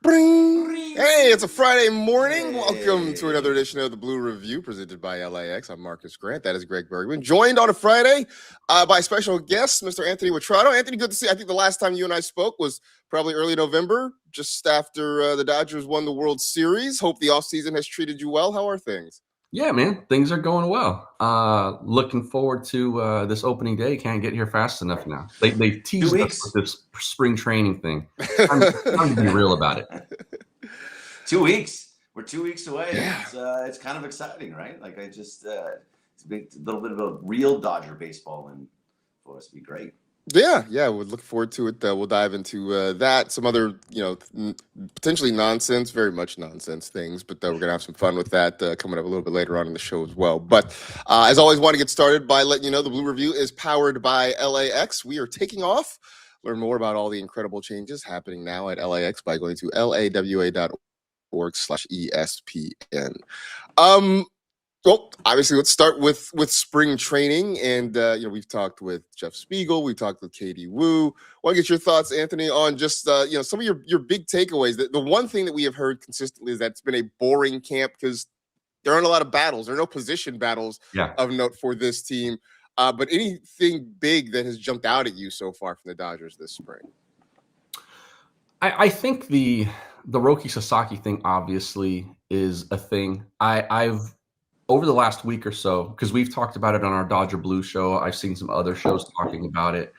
Bring. Hey, it's a Friday morning. Hey. Welcome to another edition of the Blue Review presented by LAX. I'm Marcus Grant. That is Greg Bergman. Joined on a Friday by special guest, Mr. Anthony Witrado. Anthony, good to see you. I think the last time you and I spoke was probably early November, just after the Dodgers won the World Series. Hope the offseason has treated you well. How are things? Yeah, man, things are going well. Looking forward to this opening day. Can't get here fast enough now. They've teased us with this spring training thing. I'm to be real about it. 2 weeks. We're 2 weeks away. Yeah. It's kind of exciting, right? Like it's a little bit of a real Dodger baseball, and for us to be great. Yeah, we'll look forward to it. We'll dive into that, some other, potentially nonsense, very much nonsense things, but we're going to have some fun with that coming up a little bit later on in the show as well. But as always, want to get started by letting you know the Blue Review is powered by LAX. We are taking off. Learn more about all the incredible changes happening now at LAX by going to lawa.org/ESPN. Well, obviously, let's start with spring training. And, we've talked with Jeff Spiegel. We've talked with Katie Wu. I want to get your thoughts, Anthony, on just, some of your big takeaways. The one thing that we have heard consistently is that it's been a boring camp because there aren't a lot of battles. There are no position battles of note for this team. But anything big that has jumped out at you so far from the Dodgers this spring? I think the Roki Sasaki thing obviously is a thing. I've over the last week or so, because we've talked about it on our Dodger Blue show, I've seen some other shows talking about it.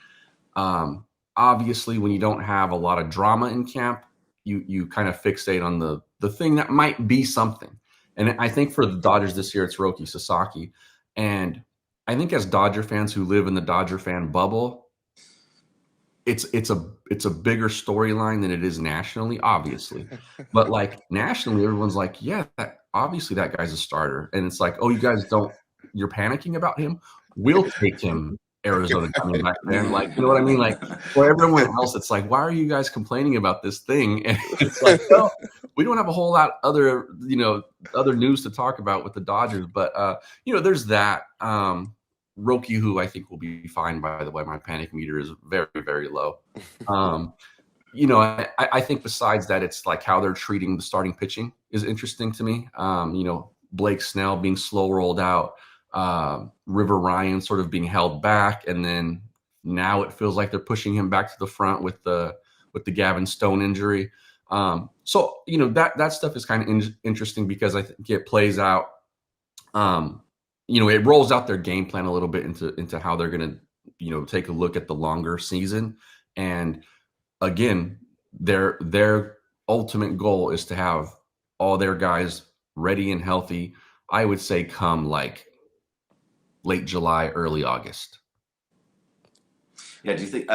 Obviously, when you don't have a lot of drama in camp, you kind of fixate on the thing that might be something. And I think for the Dodgers this year, it's Roki Sasaki. And I think as Dodger fans who live in the Dodger fan bubble, it's a bigger storyline than it is nationally, obviously. But like nationally, everyone's like, yeah, obviously that guy's a starter. And it's like, oh, you're panicking about him? We'll take him Arizona coming back, man. Like, you know what I mean? Like for everyone else, it's like, why are you guys complaining about this thing? And it's like, well, we don't have a whole lot other news to talk about with the Dodgers. But, there's that. Roki, who I think will be fine, by the way. My panic meter is very, very low. I think besides that, it's like how they're treating the starting pitching is interesting to me. Blake Snell being slow rolled out, River Ryan sort of being held back, and then now it feels like they're pushing him back to the front with the Gavin Stone injury. So that stuff is kind of interesting because I think it plays out. It rolls out their game plan a little bit into how they're going to, take a look at the longer season. And again, their ultimate goal is to have all their guys ready and healthy. I would say come like late July, early August. Yeah. Do you think,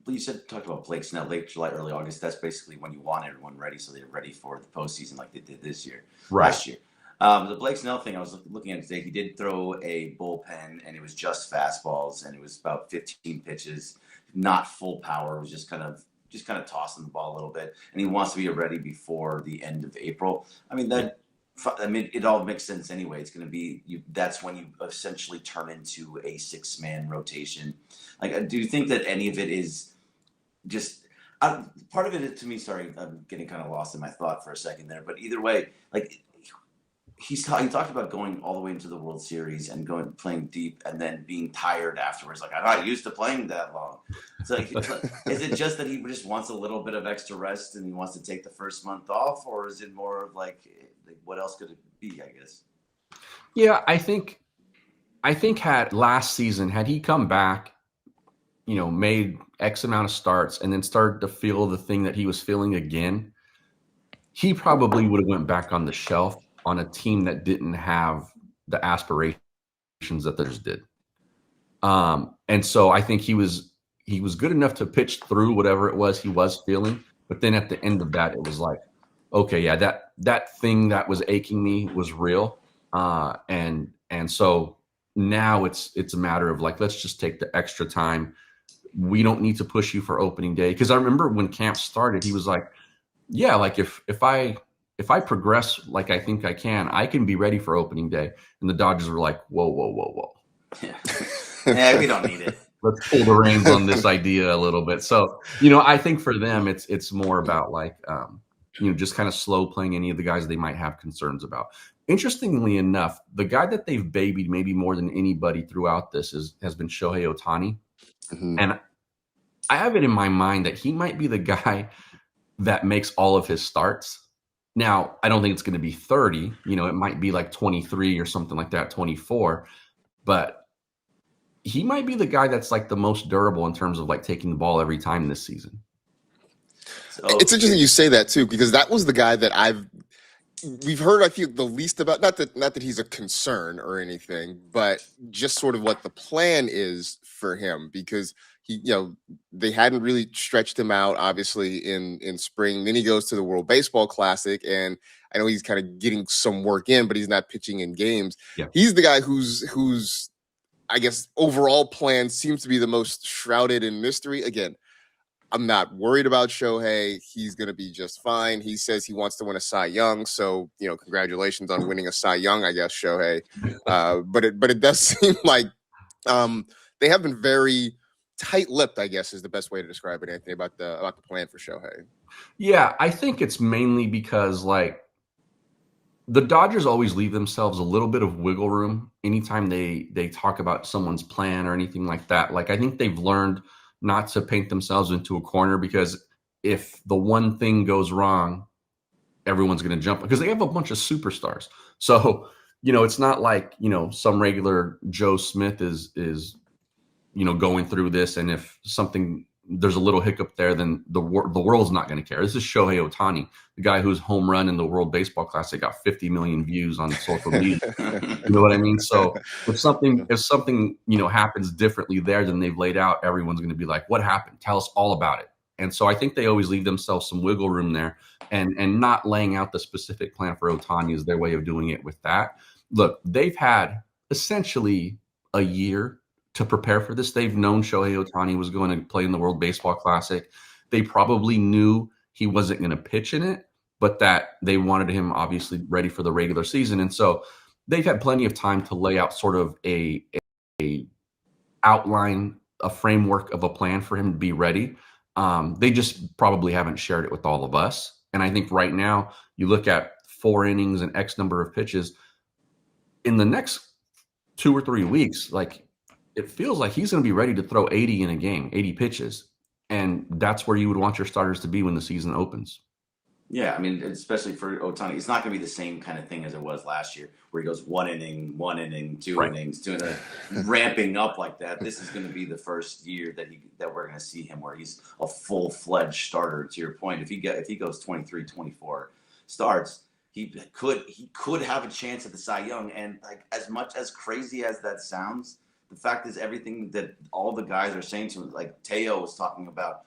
you talked about Blake Snell, late July, early August. That's basically when you want everyone ready so they're ready for the postseason like they did this year, last year. The Blake Snell thing, I was looking at today. He did throw a bullpen, and it was just fastballs, and it was about 15 pitches, not full power. It was just kind of tossing the ball a little bit, and he wants to be ready before the end of April. It all makes sense anyway. It's going to be that's when you essentially turn into a 6-man rotation. Like, do you think that any of it is just? Part of it to me. Sorry, I'm getting kind of lost in my thought for a second there. But either way, like. He talked about going all the way into the World Series and playing deep and then being tired afterwards. Like, I'm not used to playing that long. So, is it just that he just wants a little bit of extra rest and he wants to take the first month off, or is it more of like what else could it be? I guess. Yeah, I think had last season had he come back, made X amount of starts and then started to feel the thing that he was feeling again, he probably would have went back on the shelf on a team that didn't have the aspirations that theirs did. And so I think he was good enough to pitch through whatever it was he was feeling. But then at the end of that, it was like, okay, yeah, that thing that was aching me was real. And so now it's a matter of like, let's just take the extra time. We don't need to push you for opening day. Because I remember when camp started, he was like, yeah, like if I progress like I think I can be ready for opening day. And the Dodgers were like, whoa. Yeah, we don't need it. let's pull the reins on this idea a little bit. So, I think for them, it's more about like, just kind of slow playing any of the guys they might have concerns about. Interestingly enough, the guy that they've babied maybe more than anybody throughout this has been Shohei Otani. Mm-hmm. And I have it in my mind that he might be the guy that makes all of his starts. Now, I don't think it's going to be 30. It might be like 23 or something like that, 24. But he might be the guy that's like the most durable in terms of like taking the ball every time this season. So, it's interesting you say that too, because that was the guy that we've heard, I feel, the least about. Not that he's a concern or anything, but just sort of what the plan is for him, because he, they hadn't really stretched him out, obviously, in spring. Then he goes to the World Baseball Classic, and I know he's kind of getting some work in, but he's not pitching in games. Yeah. He's the guy who's I guess overall plan seems to be the most shrouded in mystery. Again, I'm not worried about Shohei. He's going to be just fine. He says he wants to win a Cy Young. So, congratulations on winning a Cy Young, I guess, Shohei. But it does seem like they have been very tight-lipped, I guess, is the best way to describe it, Anthony, about the plan for Shohei. Yeah, I think it's mainly because, like, the Dodgers always leave themselves a little bit of wiggle room anytime they talk about someone's plan or anything like that. Like, I think they've learned not to paint themselves into a corner, because if the one thing goes wrong, everyone's going to jump, because they have a bunch of superstars. So, it's not like, some regular Joe Smith is going through this. And if there's a little hiccup there, then the world's not going to care. This is Shohei Otani, the guy whose home run in the World Baseball Classic got 50 million views on social media. You know what I mean? So if something happens differently there than they've laid out, everyone's going to be like, what happened? Tell us all about it. And so I think they always leave themselves some wiggle room there, and not laying out the specific plan for Otani is their way of doing it with that. Look, they've had essentially a year to prepare for this. They've known Shohei Otani was going to play in the World Baseball Classic. They probably knew he wasn't going to pitch in it, but that they wanted him obviously ready for the regular season. And so they've had plenty of time to lay out sort of a outline, a framework of a plan for him to be ready. They just probably haven't shared it with all of us. And I think right now you look at 4 innings and X number of pitches in the next 2 or 3 weeks, like, it feels like he's going to be ready to throw 80 in a game, 80 pitches. And that's where you would want your starters to be when the season opens. Yeah, I mean, especially for Otani, it's not going to be the same kind of thing as it was last year, where he goes 1 inning, 2 innings, ramping up like that. This is going to be the first year that we're going to see him where he's a full-fledged starter. To your point, if he goes 23, 24 starts, he could have a chance at the Cy Young. And like, as much as crazy as that sounds, the fact is, everything that all the guys are saying to him, like Teo was talking about,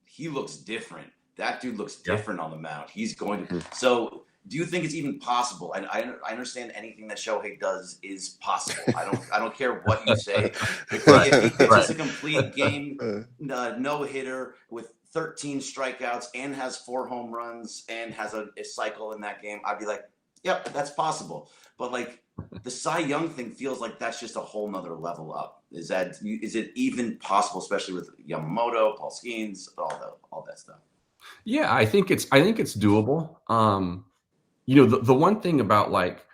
he looks different. That dude looks different on the mound. He's going to. So, do you think it's even possible? And I understand anything that Shohei does is possible. I don't care what you say. If he pitches a complete game, no hitter with 13 strikeouts and has 4 home runs and has a cycle in that game, I'd be like, yep, that's possible. But like, the Cy Young thing feels like that's just a whole nother level up. Is it even possible, especially with Yamamoto, Paul Skeens, all that stuff? Yeah, I think it's doable. The one thing about like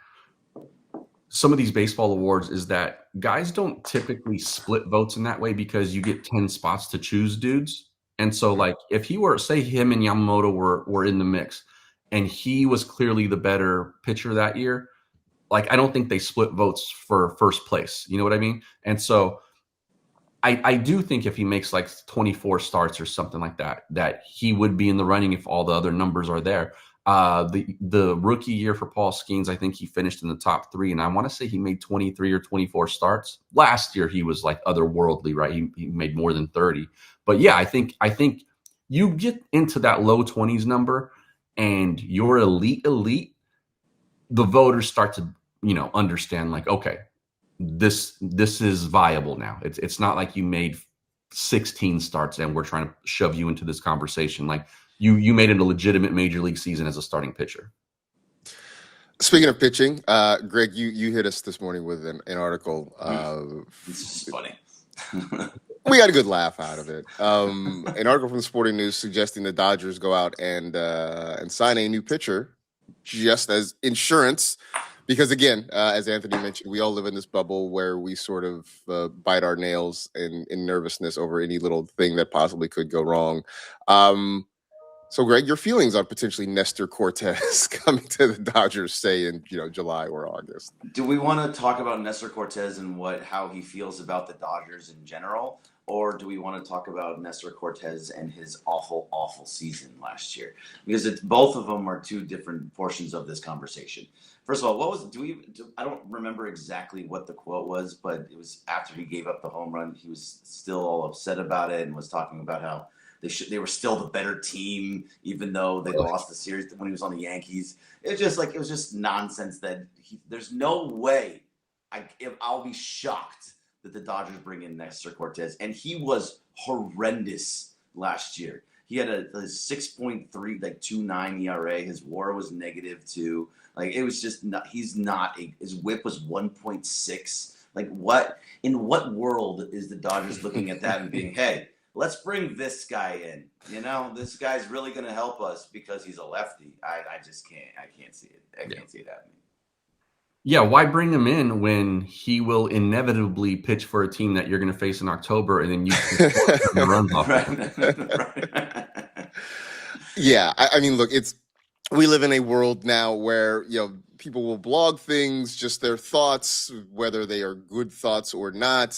some of these baseball awards is that guys don't typically split votes in that way, because you get 10 spots to choose dudes. And so like, if he were, say him and Yamamoto were in the mix and he was clearly the better pitcher that year, like, I don't think they split votes for first place. You know what I mean? And so I do think if he makes like 24 starts or something like that, that he would be in the running if all the other numbers are there. The rookie year for Paul Skeens, I think he finished in the top 3, and I want to say he made 23 or 24 starts. Last year he was like otherworldly, right? He made more than 30. But yeah, I think you get into that low 20s number and you're elite, the voters start to, understand like, okay, this is viable now. It's not like you made 16 starts and we're trying to shove you into this conversation. Like, you made it a legitimate major league season as a starting pitcher. Speaking of pitching, Greg, you hit us this morning with an article. This is funny. We got a good laugh out of it. An article from the Sporting News suggesting the Dodgers go out and sign a new pitcher just as insurance. Because again, as Anthony mentioned, we all live in this bubble where we sort of bite our nails in nervousness over any little thing that possibly could go wrong. So, Greg, your feelings on potentially Nestor Cortez coming to the Dodgers, say in July or August? Do we want to talk about Nestor Cortez and how he feels about the Dodgers in general, or do we want to talk about Nestor Cortez and his awful season last year? Because both of them are two different portions of this conversation. First of all, I don't remember exactly what the quote was, but it was after he gave up the home run. He was still all upset about it and was talking about how they were still the better team, even though they lost the series when he was on the Yankees. It was just nonsense that there's no way I'll be shocked that the Dodgers bring in Nestor Cortez. And he was horrendous last year. He had a 6.3, 2.9 ERA. His WAR was -2. It was just not, his whip was 1.6. In what world is the Dodgers looking at that and being, hey, let's bring this guy in. This guy's really going to help us because he's a lefty. I just can't. I can't see it. I can't see it happening. Yeah, why bring him in when he will inevitably pitch for a team that you're going to face in October, and then you can run off. Right. Yeah, I mean, look, we live in a world now where people will blog things, just their thoughts, whether they are good thoughts or not,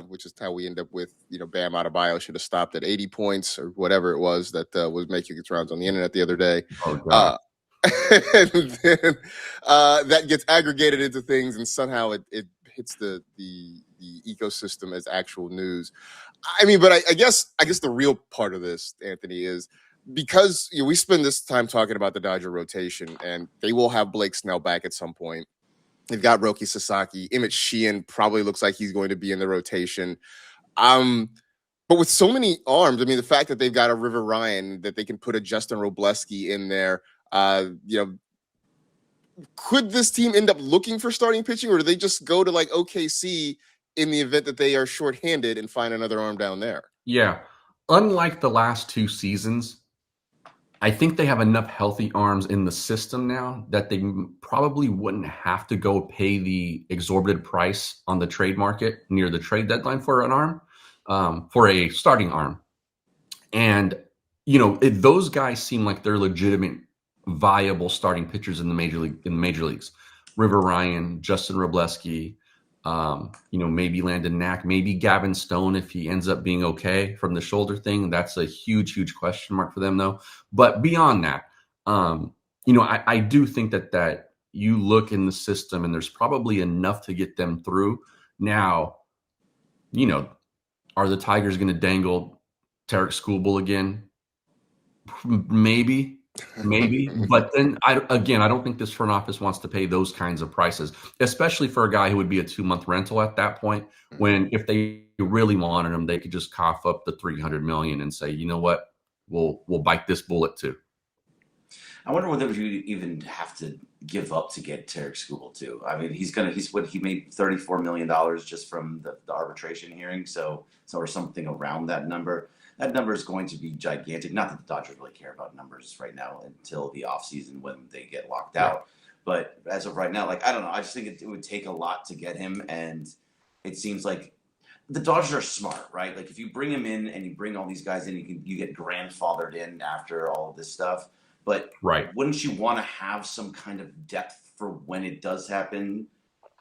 which is how we end up with, Bam Adebayo should have stopped at 80 points or whatever it was that was making its rounds on the internet the other day. Oh, God. And then that gets aggregated into things, and somehow it hits the ecosystem as actual news. I mean, but I guess the real part of this, Anthony, is because we spend this time talking about the Dodger rotation, and they will have Blake Snell back at some point. They've got Roki Sasaki. Emmett Sheehan probably looks like he's going to be in the rotation. But with so many arms, I mean, the fact that they've got a River Ryan, that they can put a Justin Robleski in there, could this team end up looking for starting pitching, or do they just go to OKC in the event that they are shorthanded and find another arm down there? Yeah. Unlike the last two seasons, I think they have enough healthy arms in the system now that they probably wouldn't have to go pay the exorbitant price on the trade market near the trade deadline for an arm, for a starting arm. And, those guys seem like they're legitimate, viable starting pitchers in the major leagues. River Ryan, Justin Robleski, maybe Landon Knack, maybe Gavin Stone if he ends up being okay from the shoulder thing. That's a huge question mark for them, though. But beyond that, I do think that you look in the system and there's probably enough to get them through. Now, are the Tigers going to dangle Tarek Skubal again? Maybe. But then I don't think this front office wants to pay those kinds of prices, especially for a guy who would be a 2-month rental at that point, when if they really wanted him, they could just cough up the $300 million and say, you know what, we'll bite this bullet too. I wonder whether you even have to give up to get Tarek Skubal too. I mean, he made $34 million just from the arbitration hearing. So or something around that number. That number is going to be gigantic. Not that the Dodgers really care about numbers right now until the offseason when they get locked out. But as of right now, I don't know. I just think it would take a lot to get him. And it seems like the Dodgers are smart, right? If you bring him in and you bring all these guys in, you get grandfathered in after all of this stuff. But wouldn't you want to have some kind of depth for when it does happen,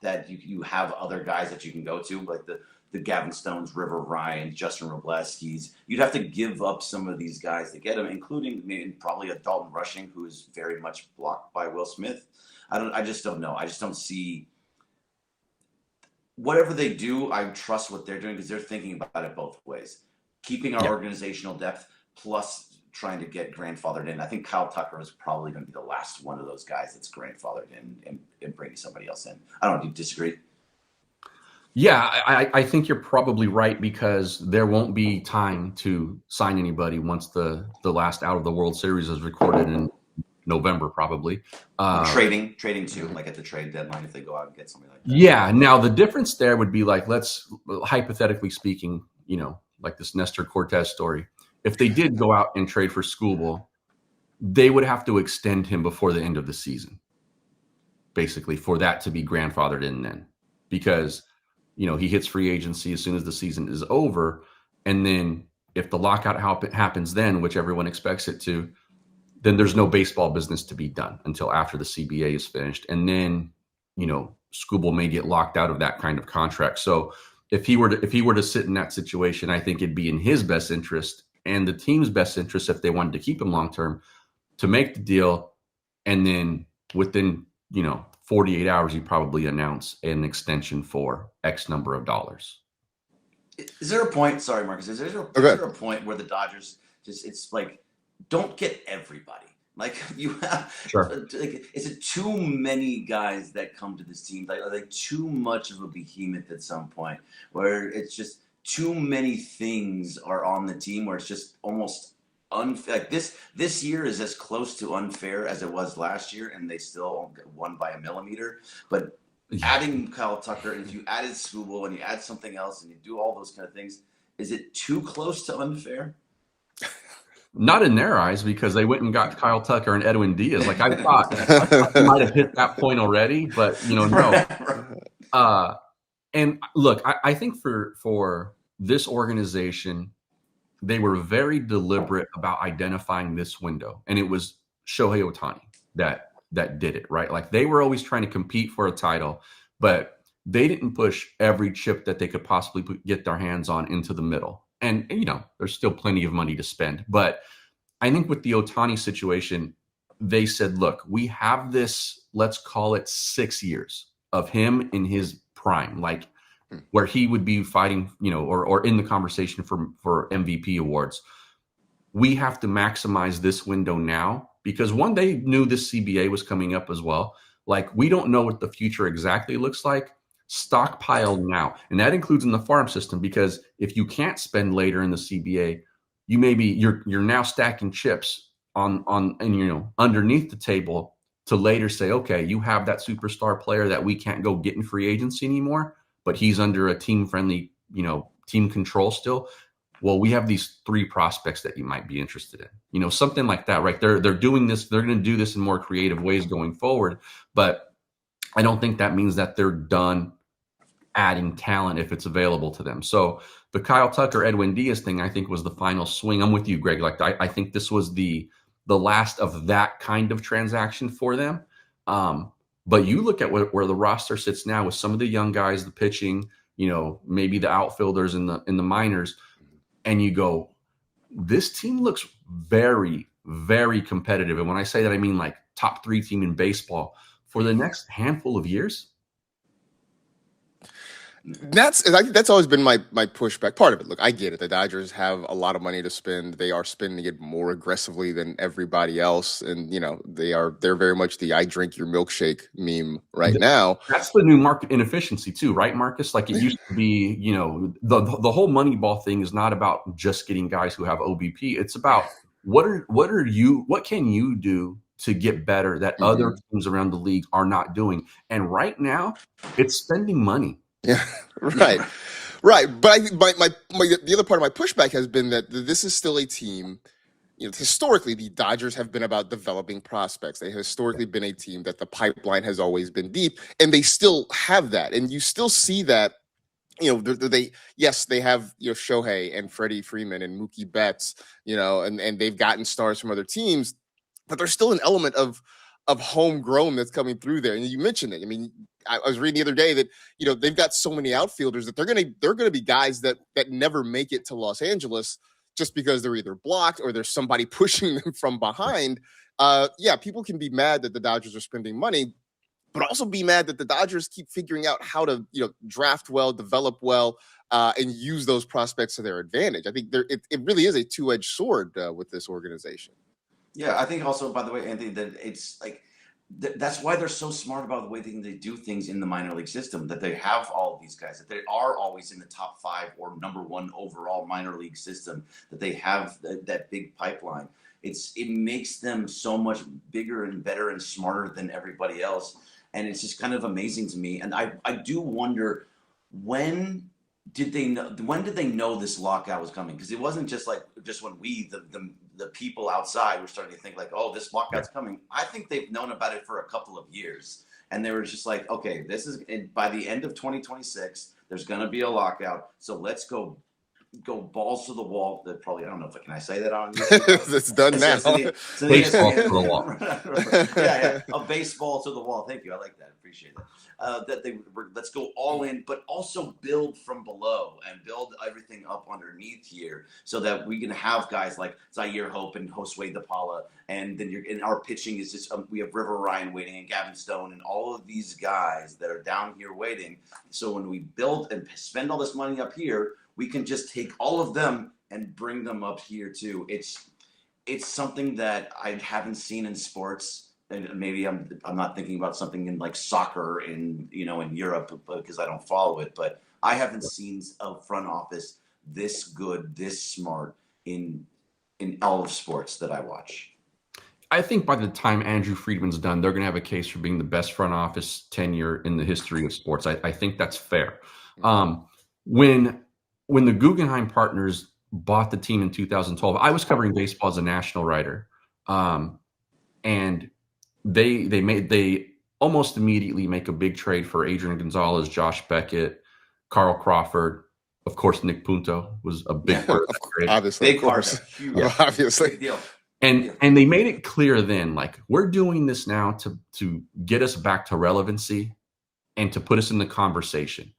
that you have other guys that you can go to, like the Gavin Stones, River Ryan, Justin Robleski's? You'd have to give up some of these guys to get them, including probably a Dalton Rushing, who is very much blocked by Will Smith. I just don't know. I just don't see. Whatever they do, I trust what they're doing because they're thinking about it both ways. Keeping our organizational depth plus trying to get grandfathered in. I think Kyle Tucker is probably going to be the last one of those guys that's grandfathered in and bringing somebody else in. I don't know. Do you disagree? Yeah, I think you're probably right, because there won't be time to sign anybody once the last out of the World Series is recorded in November probably. Trading too, like at the trade deadline if they go out and get somebody like that. Yeah. Now the difference there would be like, let's hypothetically speaking, like this Nestor Cortez story. If they did go out and trade for Skubal, they would have to extend him before the end of the season, basically, for that to be grandfathered in then, because he hits free agency as soon as the season is over, and then if the lockout happens then, which everyone expects it to, then there's no baseball business to be done until after the CBA is finished, and then Skubal may get locked out of that kind of contract. So if he were to sit in that situation, I think it'd be in his best interest and the team's best interest, if they wanted to keep him long term, to make the deal, and then within 48 hours you probably announce an extension for X number of dollars. Is there a point? Sorry, Marcus. Is there a point where the Dodgers it's like, don't get everybody? Like you have, sure. Is it too many guys that come to this team? Like, are they too much of a behemoth at some point, where it's just too many things are on the team, where it's just almost unfair? Like this year is as close to unfair as it was last year, and they still won by a millimeter. But adding Kyle Tucker, and if you added Skubal and you add something else and you do all those kind of things, is it too close to unfair? Not in their eyes, because they went and got Kyle Tucker and Edwin Diaz. Like I thought they might have hit that point already, but no. And look, I think for this organization, they were very deliberate about identifying this window, and it was Shohei Otani that did it, right? Like they were always trying to compete for a title, but they didn't push every chip that they could possibly get their hands on into the middle. And there's still plenty of money to spend. But I think with the Otani situation, they said, look, we have this, let's call it 6 years of him in his prime, like where he would be fighting, or in the conversation for MVP awards. We have to maximize this window now, because one, they knew this CBA was coming up as well. Like, we don't know what the future exactly looks like. Stockpile now, and that includes in the farm system, because if you can't spend later in the CBA, you're now stacking chips on underneath the table to later say, okay, you have that superstar player that we can't go get in free agency anymore, but he's under a team friendly team control still. Well, we have these 3 prospects that you might be interested in, something like that, right? They're doing this. They're going to do this in more creative ways going forward, but I don't think that means that they're done adding talent if it's available to them. So the Kyle Tucker, Edwin Diaz thing, I think, was the final swing. I'm with you, Greg. Like I think this was the last of that kind of transaction for them. But you look at where the roster sits now with some of the young guys, the pitching, maybe the outfielders in the minors, and you go, this team looks very, very competitive. And when I say that, I mean like top 3 team in baseball for the next handful of years. I think that's always been my pushback. Part of it, look, I get it. The Dodgers have a lot of money to spend. They are spending it more aggressively than everybody else, and they're very much the "I drink your milkshake" meme right now. That's the new market inefficiency too, right, Marcus? Like it used to be, the whole Moneyball thing is not about just getting guys who have OBP. It's about what can you do to get better that other teams around the league are not doing. And right now, it's spending money. Yeah, right. But I think the other part of my pushback has been that this is still a team. Historically, the Dodgers have been about developing prospects. They have historically been a team that the pipeline has always been deep, and they still have that. And you still see that. They have Shohei and Freddie Freeman and Mookie Betts, and they've gotten stars from other teams, but there's still an element of homegrown that's coming through there. And you mentioned it. I mean, I was reading the other day that they've got so many outfielders that they're gonna be guys that never make it to Los Angeles just because they're either blocked or there's somebody pushing them from behind. People can be mad that the Dodgers are spending money, but also be mad that the Dodgers keep figuring out how to draft well, develop well, and use those prospects to their advantage. I think it really is a two-edged sword with this organization. Yeah, I think also, by the way, Anthony, that it's like that's why they're so smart about the way they do things in the minor league system, that they have all of these guys, that they are always in the top 5 or number 1 overall minor league system, that they have that big pipeline. it makes them so much bigger and better and smarter than everybody else. And it's just kind of amazing to me. And I do wonder, when did they know this lockout was coming? Because it wasn't just when we, the people outside, were starting to think like, oh, this lockout's coming. I think they've known about it for a couple of years. And they were just like, okay, this is by the end of 2026, there's going to be a lockout. So let's go balls to the wall. That probably, I don't know if can I say that on YouTube? It's done now. Baseball to the wall. Yeah, a baseball to the wall. Thank you. I like that. Appreciate that. Let's go all in, but also build from below and build everything up underneath here, so that we can have guys like Zaire Hope and Josue DePaula, and then our pitching is just we have River Ryan waiting and Gavin Stone and all of these guys that are down here waiting. So when we build and spend all this money up here, we can just take all of them and bring them up here too. It's something that I haven't seen in sports. And maybe I'm not thinking about something in like soccer in Europe because I don't follow it, but I haven't seen a front office this good, this smart in all of sports that I watch. I think by the time Andrew Friedman's done, they're going to have a case for being the best front office tenure in the history of sports. I think that's fair. When the Guggenheim Partners bought the team in 2012, I was covering baseball as a national writer, and they almost immediately make a big trade for Adrian Gonzalez, Josh Beckett, Carl Crawford. Of course, Nick Punto was a big part of that trade. Obviously, big part, obviously. Big deal. And they made it clear then, like, we're doing this now to get us back to relevancy and to put us in the conversation.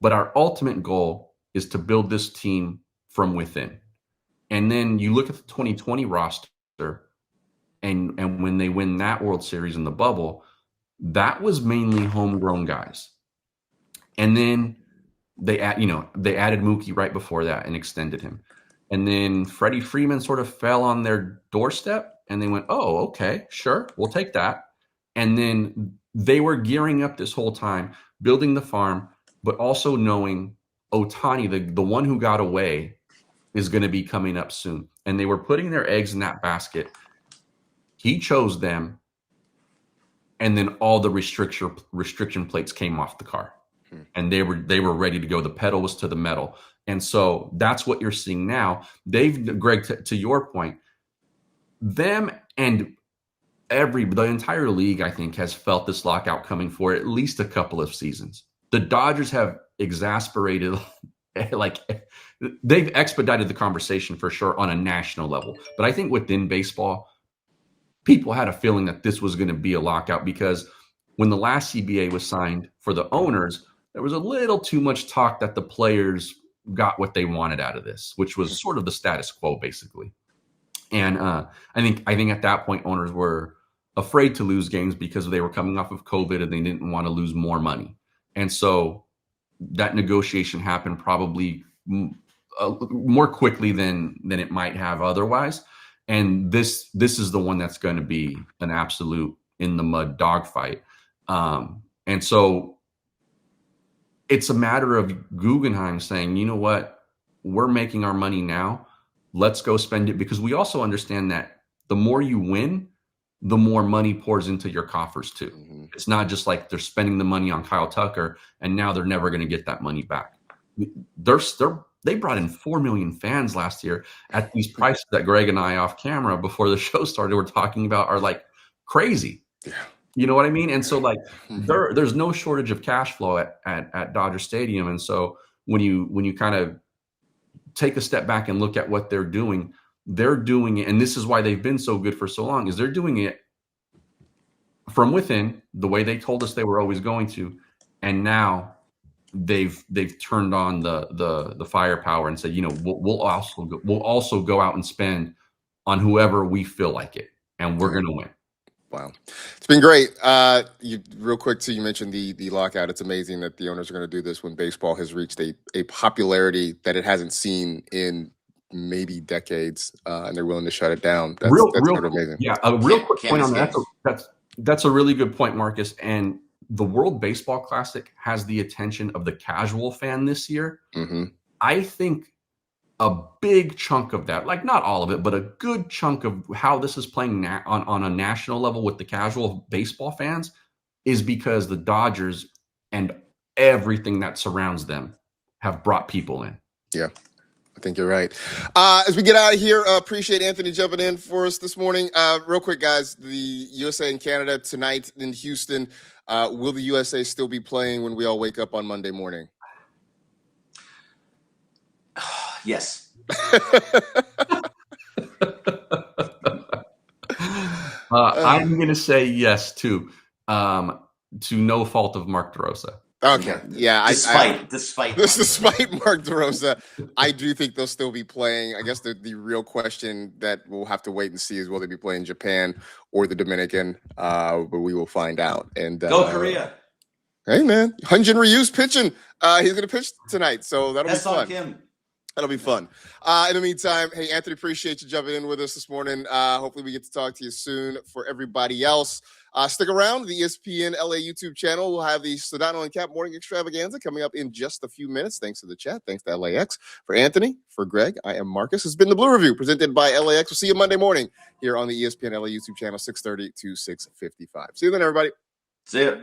But our ultimate goal is to build this team from within. And then you look at the 2020 roster, and when they win that World Series in the bubble, that was mainly homegrown guys. And then they added Mookie right before that and extended him. And then Freddie Freeman sort of fell on their doorstep, and they went, oh, okay, sure, we'll take that. And then they were gearing up this whole time, building the farm, but also knowing Otani, the one who got away, is going to be coming up soon. And they were putting their eggs in that basket. He chose them, and then all the restriction plates came off the car, and they were ready to go. The pedal was to the metal. And so that's what you're seeing now. Greg, to your point, them and the entire league, I think, has felt this lockout coming for at least a couple of seasons. The Dodgers have exasperated, like, they've expedited the conversation for sure on a national level. But I think within baseball, people had a feeling that this was going to be a lockout, because when the last CBA was signed for the owners, there was a little too much talk that the players got what they wanted out of this, which was sort of the status quo, basically. And I think at that point, owners were afraid to lose games because they were coming off of COVID and they didn't want to lose more money. And so that negotiation happened probably more quickly than it might have otherwise. And this is the one that's going to be an absolute in the mud dogfight. And so it's a matter of Guggenheim saying, you know what, we're making our money now. Let's go spend it, because we also understand that the more you win, the more money pours into your coffers too. Mm-hmm. It's not just like they're spending the money on Kyle Tucker and now they're never going to get that money back. They brought in 4 million fans last year at these prices that Greg and I off camera before the show started were talking about are like crazy. Yeah. You know what I mean? And so like there's no shortage of cash flow at Dodger Stadium. And so when you kind of take a step back and look at what they're doing it, and this is why they've been so good for so long, is they're doing it from within the way they told us they were always going to. And now they've turned on the firepower and said, you know, we'll also go out and spend on whoever we feel like it, and we're going to win. Wow. It's been great. Real quick too, you mentioned the lockout. It's amazing that the owners are going to do this when baseball has reached a popularity that it hasn't seen in maybe decades, and they're willing to shut it down. That's sort of amazing. Yeah, a real quick point on that. That's a really good point, Marcus. And the World Baseball Classic has the attention of the casual fan this year. Mm-hmm. I think a big chunk of that, like not all of it, but a good chunk of how this is playing on a national level with the casual baseball fans is because the Dodgers and everything that surrounds them have brought people in. Yeah, I think you're right. As we get out of here, appreciate Anthony jumping in for us this morning. Real quick, guys, the USA and Canada tonight in Houston. Will the USA still be playing when we all wake up on Monday morning? Yes. I'm going to say yes too, to no fault of Mark DeRosa. Okay, yeah. Despite Mark DeRosa, I do think they'll still be playing. I guess the real question that we'll have to wait and see is will they be playing Japan or the Dominican? But we will find out. And go Korea. Hey man, Hyunjin Ryu's pitching. He's going to pitch tonight, so that'll be fun. Him. That'll be fun. In the meantime, hey, Anthony, appreciate you jumping in with us this morning. Hopefully we get to talk to you soon. For everybody else, stick around. The ESPN LA YouTube channel will have the Sedano and Cap Morning Extravaganza coming up in just a few minutes. Thanks to the chat. Thanks to LAX. For Anthony, for Greg, I am Marcus. This has been the Blue Review presented by LAX. We'll see you Monday morning here on the ESPN LA YouTube channel, 6:30 to 6:55. See you then, everybody. See ya.